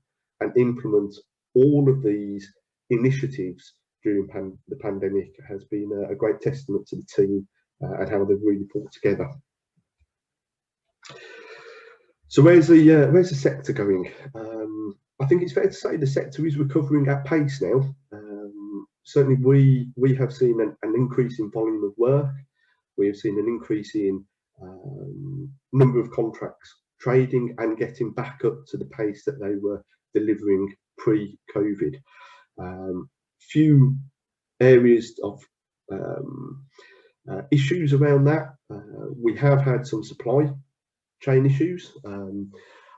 and implement all of these initiatives during the pandemic has been a great testament to the team and how they've really pulled together. So where's the sector going? I think it's fair to say the sector is recovering at pace now. Certainly we have seen an increase in volume of work. We have seen an increase in number of contracts trading and getting back up to the pace that they were delivering pre-COVID. Few areas of issues around that. We have had some supply chain issues.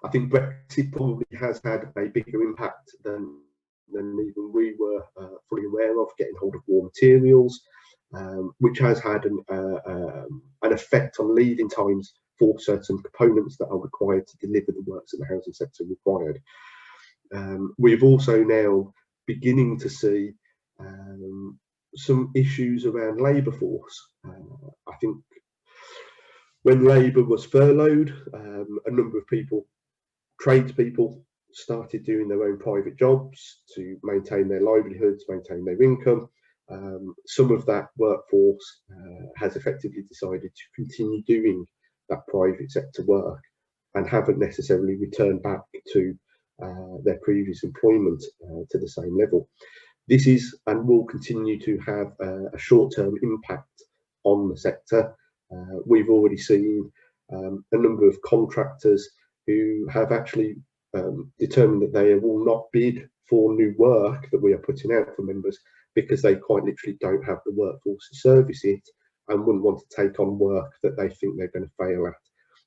I think Brexit probably has had a bigger impact than even we were fully aware of, getting hold of raw materials, which has had an effect on leading times for certain components that are required to deliver the works that the housing sector required. We've also now beginning to see some issues around labour force. I think when labour was furloughed, a number of people, tradespeople, started doing their own private jobs to maintain their livelihoods, maintain their income. Some of that workforce has effectively decided to continue doing that private sector work and haven't necessarily returned back to their previous employment to the same level. This is and will continue to have a short-term impact on the sector. We've already seen a number of contractors who have actually determined that they will not bid for new work that we are putting out for members because they quite literally don't have the workforce to service it and wouldn't want to take on work that they think they're going to fail at.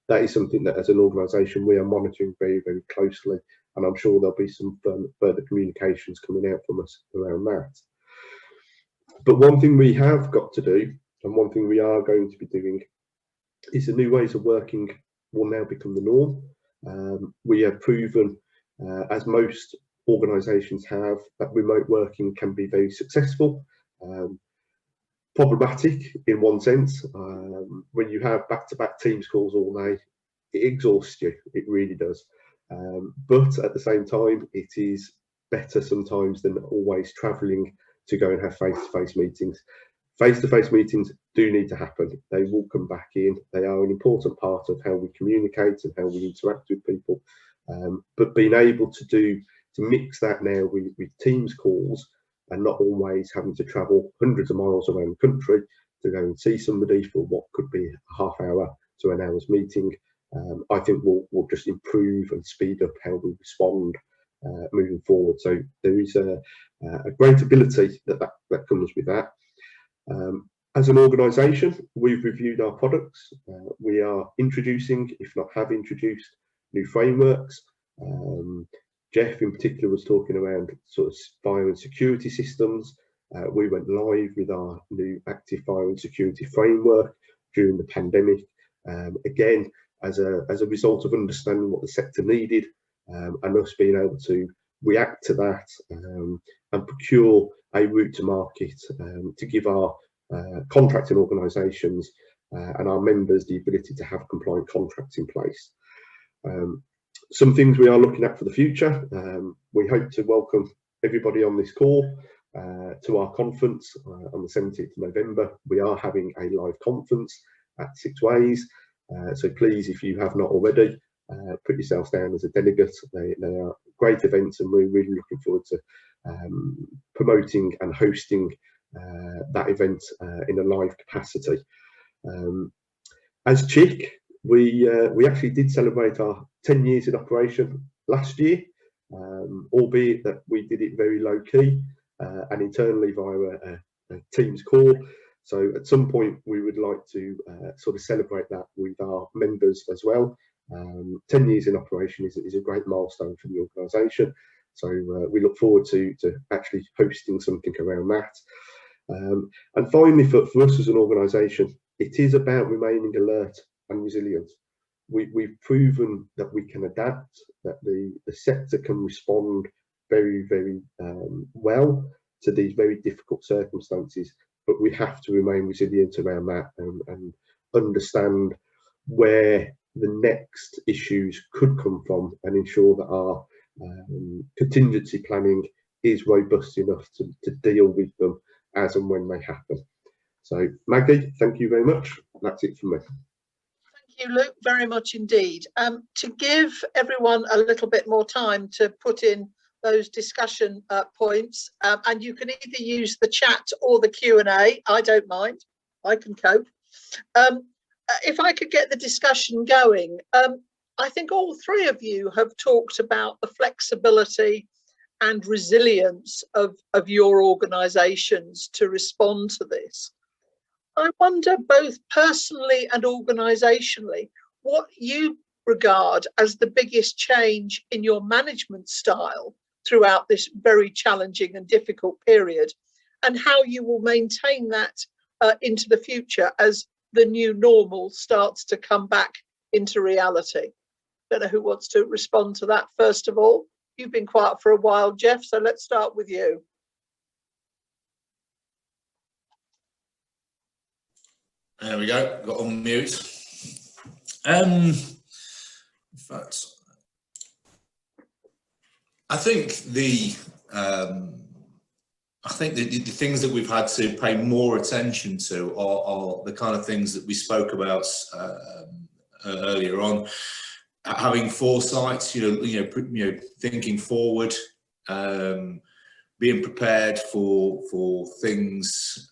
That is something that as an organisation we are monitoring very, very closely, and I'm sure there'll be some further communications coming out from us around that. But one thing we have got to do And one thing we are going to be doing is the new ways of working will now become the norm. We have proven, as most organisations have, that remote working can be very successful. Problematic in one sense. When you have back-to-back Teams calls all day, it exhausts you, it really does. But at the same time, it is better sometimes than always travelling to go and have face-to-face meetings. Face-to-face meetings do need to happen. They will come back in. They are an important part of how we communicate and how we interact with people. But being able to mix that now with Teams calls and not always having to travel hundreds of miles around the country to go and see somebody for what could be a half hour to an hour's meeting, I think will just improve and speed up how we respond moving forward. So there is a great ability that comes with that. As an organisation, we've reviewed our products. We are introducing, if not have introduced, new frameworks. Jeff in particular was talking around sort of fire and security systems. We went live with our new active fire and security framework during the pandemic. Again, as a result of understanding what the sector needed and us being able to react to that and procure a route to market to give our contracting organisations and our members the ability to have compliant contracts in place. Some things we are looking at for the future. We hope to welcome everybody on this call to our conference on the 17th of November. We are having a live conference at 6 Ways. So please, if you have not already, put yourselves down as a delegate. They are great events and we're really looking forward to promoting and hosting that event in a live capacity. As CHIC, we actually did celebrate our 10 years in operation last year, albeit that we did it very low key and internally via a Teams call. So at some point we would like to sort of celebrate that with our members as well. 10 years in operation is a great milestone for the organisation. So we look forward to actually hosting something around that. And finally, for us as an organisation, it is about remaining alert and resilient. We've proven that we can adapt, that the sector can respond very, very well to these very difficult circumstances, but we have to remain resilient around that and understand where the next issues could come from and ensure that our contingency planning is robust enough to deal with them as and when they happen. So Maggie, thank you very much. That's it from me. Thank you, Luke, very much indeed. To give everyone a little bit more time to put in those discussion points, and you can either use the chat or the Q&A. I don't mind, I can cope. If I could get the discussion going, I think all three of you have talked about the flexibility and resilience of your organisations to respond to this. I wonder, both personally and organisationally, what you regard as the biggest change in your management style throughout this very challenging and difficult period, and how you will maintain that into the future as the new normal starts to come back into reality. Don't know who wants to respond to that first of all. You've been quiet for a while, Jeff, so let's start with you. There we go, got on mute. In fact, I think the things that we've had to pay more attention to are the kind of things that we spoke about earlier on. Having foresight, thinking forward, being prepared for things,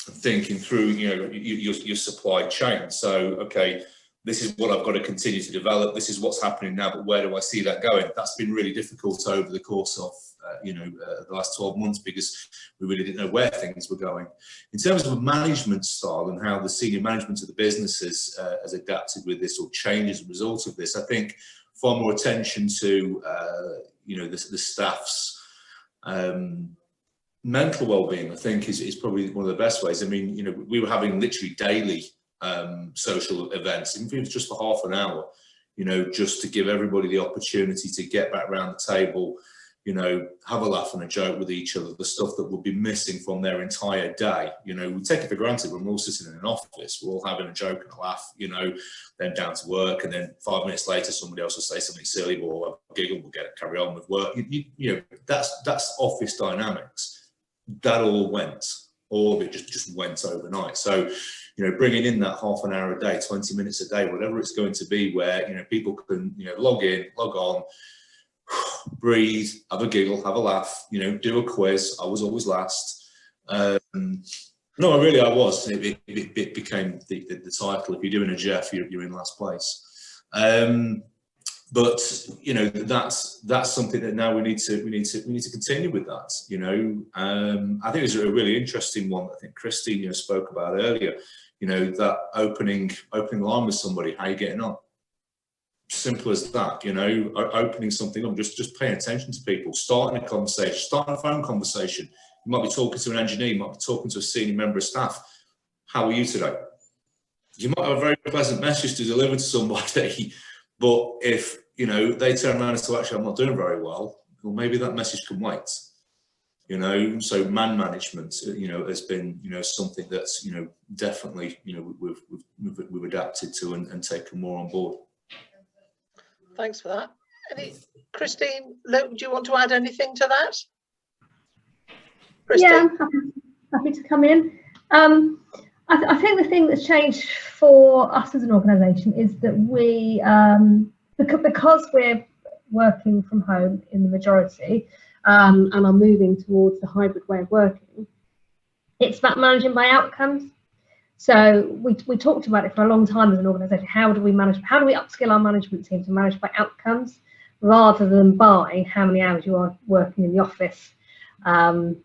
thinking through, your supply chain. So, okay, this is what I've got to continue to develop. This is what's happening now, but where do I see that going? That's been really difficult over the course of, the last 12 months because we really didn't know where things were going. In terms of a management style and how the senior management of the businesses has adapted with this or changed as a result of this, I think far more attention to, the staff's mental well-being, I think, is probably one of the best ways. I mean, you know, we were having literally daily social events, even if it was just for half an hour, you know, just to give everybody the opportunity to get back around the table, you know, have a laugh and a joke with each other, the stuff that would be missing from their entire day. You know, we take it for granted when we're all sitting in an office, we're all having a joke and a laugh, you know, then down to work, and then 5 minutes later somebody else will say something silly, or a giggle, we'll carry on with work. You know, that's office dynamics. That all of it just went overnight. So, you know, bringing in that half an hour a day, 20 minutes a day, whatever it's going to be, where, you know, people can, you know, log in, log on, breathe, have a giggle, have a laugh, you know, do a quiz. I was always last. No, I was. It became the title. If you're doing a Jeff, you're in last place. But you know, that's something that now we need to continue with that. You know, I think it's a really interesting one that I think Christine, you know, spoke about earlier. You know, that opening line with somebody. How are you getting on? Simple as that. You know, opening something up, just paying attention to people, starting a conversation, starting a phone conversation. You might be talking to an engineer, you might be talking to a senior member of staff. How are you today? You might have a very pleasant message to deliver to somebody, but if, you know, they turn around and say, actually, I'm not doing very well maybe that message can wait. You know, so man management, you know, has been, you know, something that's, you know, definitely, you know, we've adapted to and taken more on board. Thanks for that. Christine, Luke, do you want to add anything to that? Christine? Yeah, I'm happy to come in. I think the thing that's changed for us as an organisation is that we, because we're working from home in the majority, and are moving towards the hybrid way of working, it's about managing by outcomes. So we talked about it for a long time as an organisation. How do we upskill our management team to manage by outcomes rather than by how many hours you are working in the office, and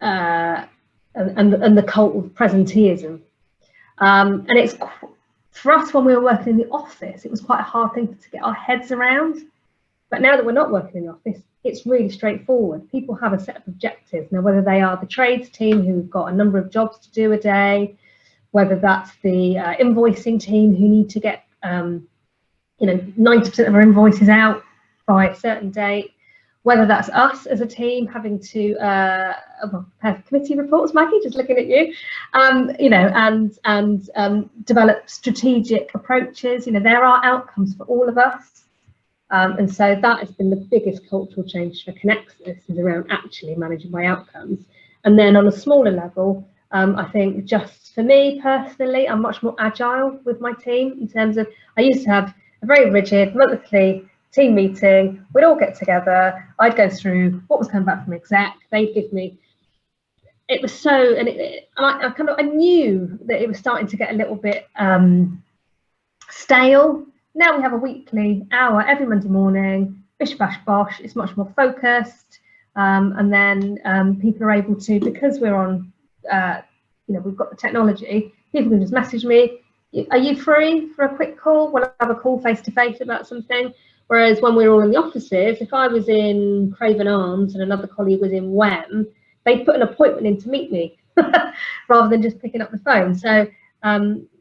the cult of presenteeism. And it's, for us, when we were working in the office, it was quite a hard thing to get our heads around. But now that we're not working in the office, it's really straightforward. People have a set of objectives. Now, whether they are the trades team who've got a number of jobs to do a day, whether that's the invoicing team who need to get, you know, 90% of our invoices out by a certain date, whether that's us as a team having to prepare committee reports, Maggie, just looking at you, you know, and develop strategic approaches. You know, there are outcomes for all of us. And so that has been the biggest cultural change for Connexus, is around actually managing by outcomes. And then on a smaller level, I think just for me personally, I'm much more agile with my team in terms of, I used to have a very rigid monthly team meeting. We'd all get together. I'd go through what was coming back from exec. They'd give me, it was so, and I knew that it was starting to get a little bit stale. Now we have a weekly hour every Monday morning, bish bash bosh. It's much more focused, and then people are able to, because we're on, you know, we've got the technology. People can just message me. Are you free for a quick call? We'll have a call face to face about something. Whereas when we were all in the offices, if I was in Craven Arms and another colleague was in Wem, they'd put an appointment in to meet me rather than just picking up the phone. So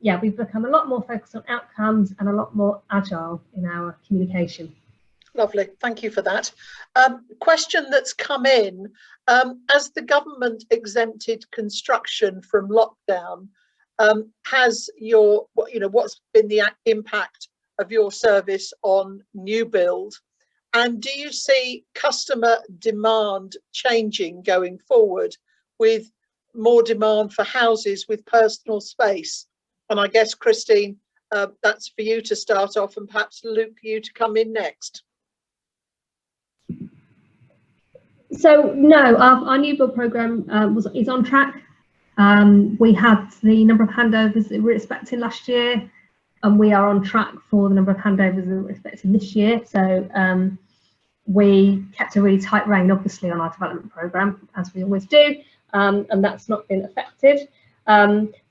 yeah, we've become a lot more focused on outcomes and a lot more agile in our communication. Lovely, thank you for that. Question that's come in, as the government exempted construction from lockdown, has your, you know, what's been the impact of your service on new build, and do you see customer demand changing going forward with more demand for houses with personal space? And I guess, Christine, that's for you to start off, and perhaps Luke, you to come in next. So no, our new build programme is on track. We had the number of handovers that we were expecting last year, and we are on track for the number of handovers that we're expecting this year. So we kept a really tight rein, obviously, on our development programme, as we always do, and that's not been affected.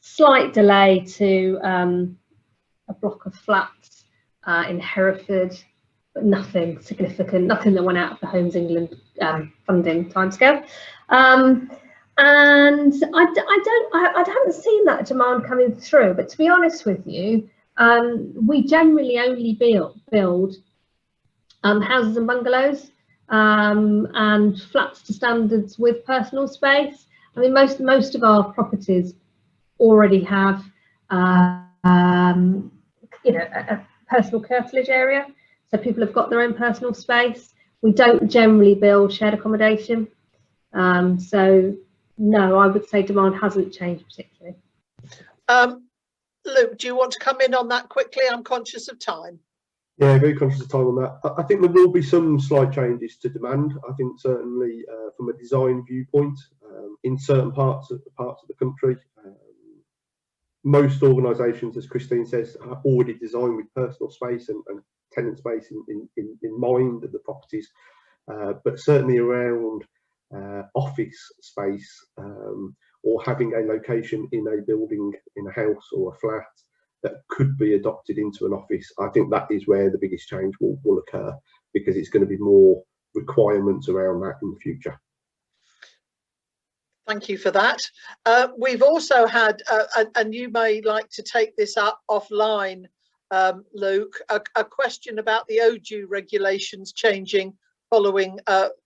Slight delay to a block of flats in Hereford, but nothing significant, nothing that went out of the Homes England funding timescale. And I haven't seen that demand coming through. But to be honest with you, we generally only build houses and bungalows and flats to standards with personal space. I mean, most of our properties already have you know, a personal curtilage area, so people have got their own personal space. We don't generally build shared accommodation, so no, I would say demand hasn't changed particularly. Luke, do you want to come in on that quickly? I'm conscious of time. Yeah, very conscious of time on that. I think there will be some slight changes to demand. I think certainly from a design viewpoint, in certain parts of the country, most organisations, as Christine says, are already designed with personal space and tenant space in mind of the properties, but certainly around office space or having a location in a building, in a house or a flat that could be adopted into an office. I think that is where the biggest change will occur, because it's going to be more requirements around that in the future. Thank you for that. We've also had, and you may like to take this up offline, Luke, a question about the OJEU regulations changing following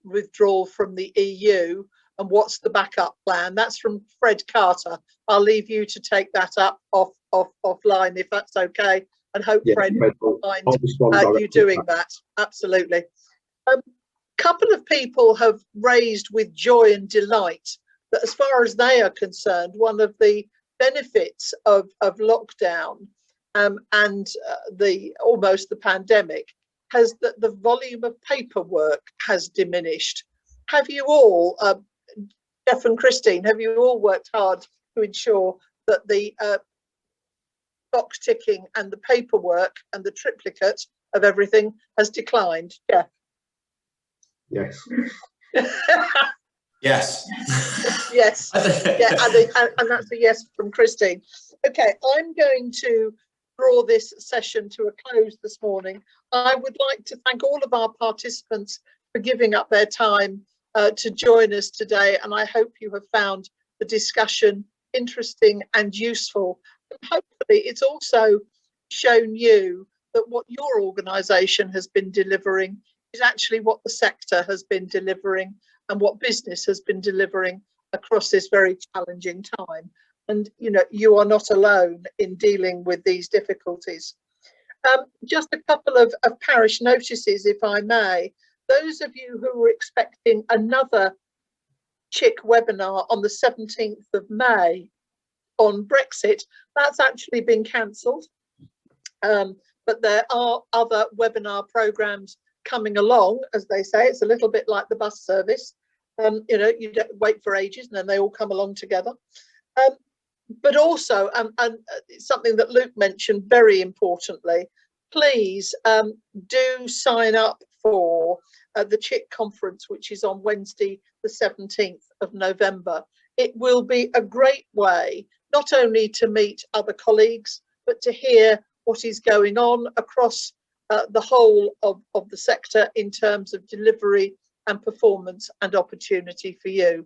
withdrawal from the EU, and what's the backup plan? That's from Fred Carter. I'll leave you to take that up offline if that's okay, and hope Fred will find you doing that. Absolutely. Couple of people have raised with joy and delight that, as far as they are concerned, one of the benefits of lockdown and almost the pandemic has that the volume of paperwork has diminished. Have you all, Jeff and Christine, have you all worked hard to ensure that the box ticking and the paperwork and the triplicate of everything has declined? Jeff? Yes. Yes. Yes. Yeah, and that's a yes from Christine. Okay, I'm going to draw this session to a close this morning. I would like to thank all of our participants for giving up their time to join us today, and I hope you have found the discussion interesting and useful. And hopefully it's also shown you that what your organisation has been delivering is actually what the sector has been delivering and what business has been delivering across this very challenging time. And you know, you are not alone in dealing with these difficulties. Just a couple of parish notices, if I may. Those of you who were expecting another CHIC webinar on the 17th of May on Brexit, that's actually been cancelled. But there are other webinar programmes coming along, as they say. It's a little bit like the bus service. You know, you don't wait for ages and then they all come along together. But also, and something that Luke mentioned very importantly, please do sign up for the CHIC conference, which is on Wednesday, the 17th of November. It will be a great way not only to meet other colleagues, but to hear what is going on across the whole of the sector in terms of delivery and performance and opportunity for you.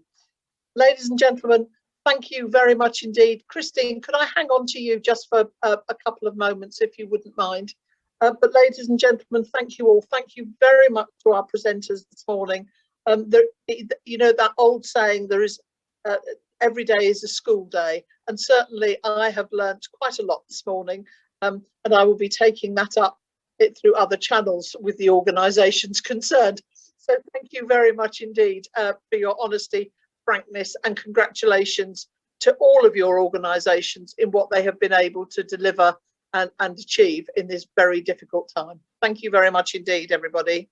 Ladies and gentlemen, thank you very much indeed. Christine, could I hang on to you just for a couple of moments, if you wouldn't mind? But ladies and gentlemen, thank you all. Thank you very much to our presenters this morning. You know that old saying, there is every day is a school day, and certainly I have learnt quite a lot this morning, and I will be taking that up through other channels with the organisations concerned. So thank you very much indeed for your honesty, frankness, and congratulations to all of your organisations in what they have been able to deliver and achieve in this very difficult time. Thank you very much indeed, everybody.